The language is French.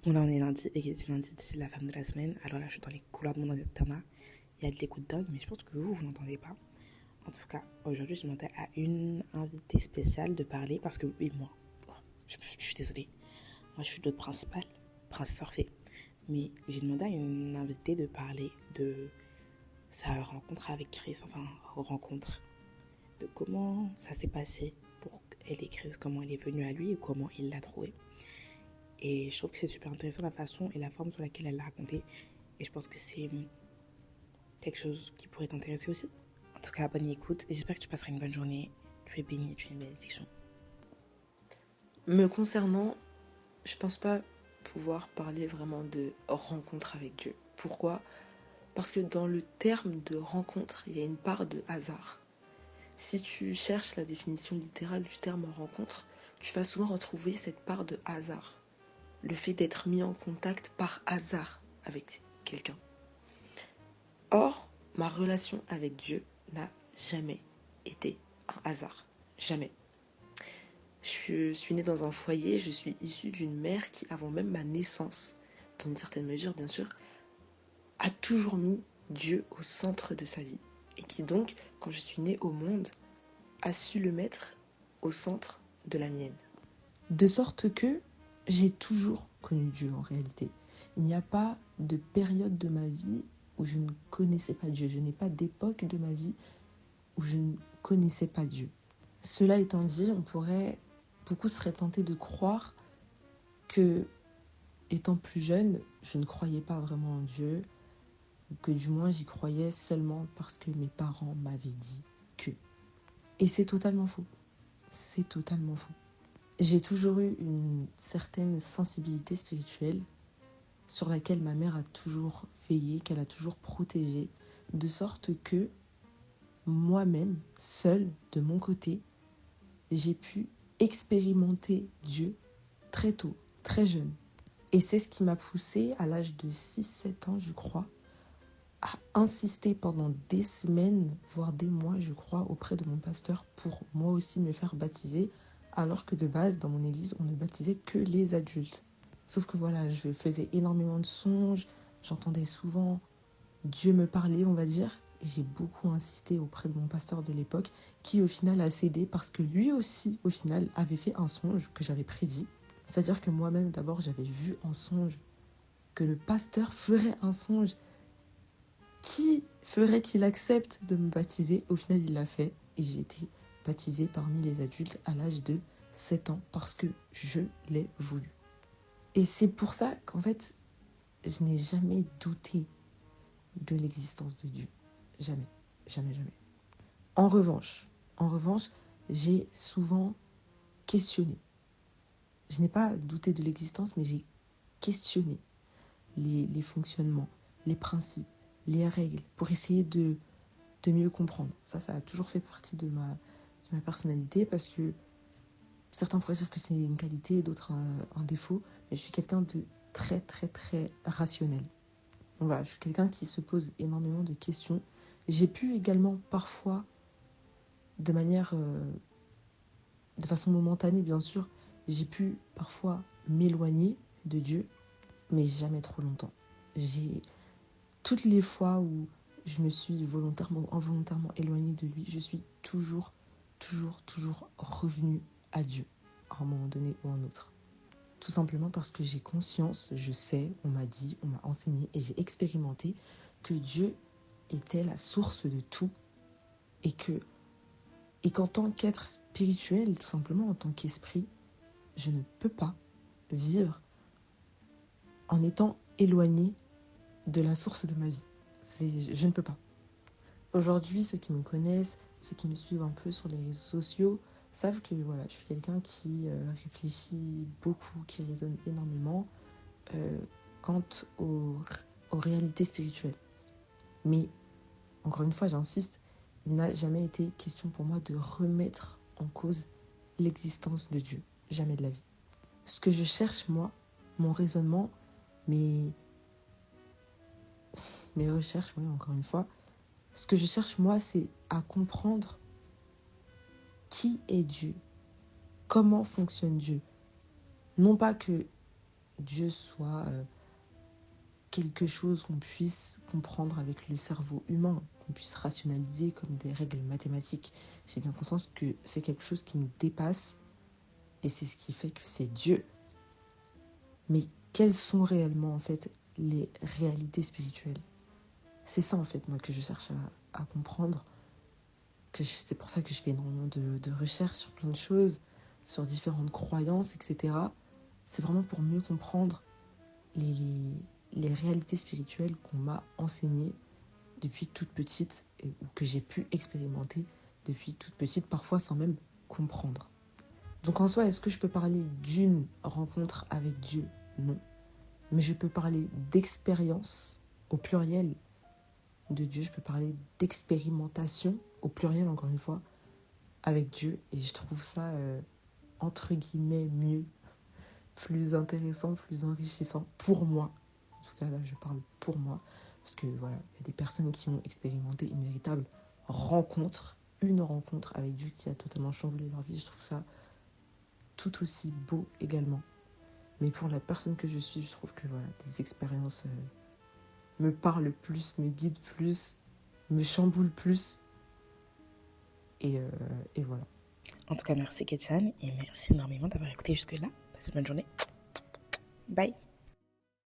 Bon, là, on est lundi, et qui dit lundi dit la femme de la semaine. Alors là, je suis dans les couleurs de mon internat. Il y a de l'écoute dingue, mais je pense que vous n'entendez pas. En tout cas, aujourd'hui, je demandais à une invitée spéciale de parler parce que, oui, moi, je suis désolée. Moi, je suis l'autre principale, princesse fait. Mais j'ai demandé à une invitée de parler de sa rencontre avec Chris, enfin, rencontre, de comment ça s'est passé pour elle et Chris, comment elle est venue à lui et comment il l'a trouvé. Et je trouve que c'est super intéressant la façon et la forme sur laquelle elle l'a raconté. Et je pense que c'est quelque chose qui pourrait t'intéresser aussi. En tout cas, bonne écoute. Et j'espère que tu passeras une bonne journée. Tu es béni, tu es une bénédiction. Me concernant, je pense pas pouvoir parler vraiment de rencontre avec Dieu. Pourquoi ? Parce que dans le terme de rencontre, il y a une part de hasard. Si tu cherches la définition littérale du terme rencontre, tu vas souvent retrouver cette part de hasard. Le fait d'être mis en contact par hasard avec quelqu'un. Or, ma relation avec Dieu n'a jamais été un hasard. Jamais. Je suis née dans un foyer, je suis issue d'une mère qui, avant même ma naissance, dans une certaine mesure bien sûr, a toujours mis Dieu au centre de sa vie. Et qui donc, quand je suis née au monde, a su le mettre au centre de la mienne. De sorte que j'ai toujours connu Dieu en réalité. Il n'y a pas de période de ma vie où je ne connaissais pas Dieu. Je n'ai pas d'époque de ma vie où je ne connaissais pas Dieu. Cela étant dit, beaucoup seraient tentés de croire que, étant plus jeune, je ne croyais pas vraiment en Dieu, ou que du moins j'y croyais seulement parce que mes parents m'avaient dit que. Et c'est totalement faux. C'est totalement faux. J'ai toujours eu une certaine sensibilité spirituelle sur laquelle ma mère a toujours veillé, qu'elle a toujours protégée, de sorte que moi-même, seule, de mon côté, j'ai pu expérimenter Dieu très tôt, très jeune. Et c'est ce qui m'a poussée, à l'âge de 6-7 ans, je crois, à insister pendant des semaines, voire des mois, je crois, auprès de mon pasteur pour moi aussi me faire baptiser, alors que de base, dans mon église, on ne baptisait que les adultes. Sauf que voilà, je faisais énormément de songes, j'entendais souvent Dieu me parler, on va dire, et j'ai beaucoup insisté auprès de mon pasteur de l'époque, qui au final a cédé parce que lui aussi, au final, avait fait un songe que j'avais prédit. C'est-à-dire que moi-même, d'abord, j'avais vu en songe que le pasteur ferait un songe qui ferait qu'il accepte de me baptiser. Au final, il l'a fait et j'ai été baptisée parmi les adultes à l'âge de 7 ans parce que je l'ai voulu. Et c'est pour ça qu'en fait, je n'ai jamais douté de l'existence de Dieu. Jamais, jamais, jamais. En revanche, j'ai souvent questionné. Je n'ai pas douté de l'existence, mais j'ai questionné les fonctionnements, les principes, les règles, pour essayer de mieux comprendre. Ça a toujours fait partie de ma personnalité, parce que certains pourraient dire que c'est une qualité, d'autres un défaut, mais je suis quelqu'un de très, très, très rationnel. Donc voilà, je suis quelqu'un qui se pose énormément de questions. J'ai pu également parfois, de manière, de façon momentanée bien sûr, j'ai pu parfois m'éloigner de Dieu, mais jamais trop longtemps. Toutes les fois où je me suis volontairement ou involontairement éloignée de lui, je suis toujours revenue à Dieu, à un moment donné ou un autre. Tout simplement parce que j'ai conscience, je sais, on m'a dit, on m'a enseigné et j'ai expérimenté que Dieu était la source de tout, et qu'en tant qu'être spirituel, tout simplement en tant qu'esprit, je ne peux pas vivre en étant éloigné de la source de ma vie. Je ne peux pas. Aujourd'hui, ceux qui me connaissent, ceux qui me suivent un peu sur les réseaux sociaux, savent que voilà, je suis quelqu'un qui réfléchit beaucoup, qui raisonne énormément euh, quant aux réalités spirituelles. Mais, encore une fois, j'insiste, il n'a jamais été question pour moi de remettre en cause l'existence de Dieu. Jamais de la vie. Ce que je cherche, moi, mon raisonnement, mes recherches, oui, encore une fois, ce que je cherche, moi, c'est à comprendre qui est Dieu, comment fonctionne Dieu. Non pas que Dieu soit quelque chose qu'on puisse comprendre avec le cerveau humain, qu'on puisse rationaliser comme des règles mathématiques. J'ai bien conscience que c'est quelque chose qui nous dépasse et c'est ce qui fait que c'est Dieu. Mais quelles sont réellement en fait les réalités spirituelles? C'est ça en fait moi que je cherche à comprendre. C'est pour ça que je fais énormément de recherches sur plein de choses, sur différentes croyances, etc. C'est vraiment pour mieux comprendre les réalités spirituelles qu'on m'a enseignées depuis toute petite ou que j'ai pu expérimenter depuis toute petite, parfois sans même comprendre. Donc en soi, est-ce que je peux parler d'une rencontre avec Dieu? Non. Mais je peux parler d'expérience au pluriel de Dieu. Je peux parler d'expérimentation au pluriel, encore une fois, avec Dieu. Et je trouve ça, entre guillemets, mieux, plus intéressant, plus enrichissant pour moi. En tout cas, là, je parle pour moi. Parce que voilà, il y a des personnes qui ont expérimenté une véritable rencontre, une rencontre avec Dieu qui a totalement chamboulé leur vie. Je trouve ça tout aussi beau également. Mais pour la personne que je suis, je trouve que voilà, des expériences me parlent plus, me guident plus, me chamboulent plus. Et voilà. En tout cas, merci Kétiane et merci énormément d'avoir écouté jusque-là. Passez une bonne journée. Bye.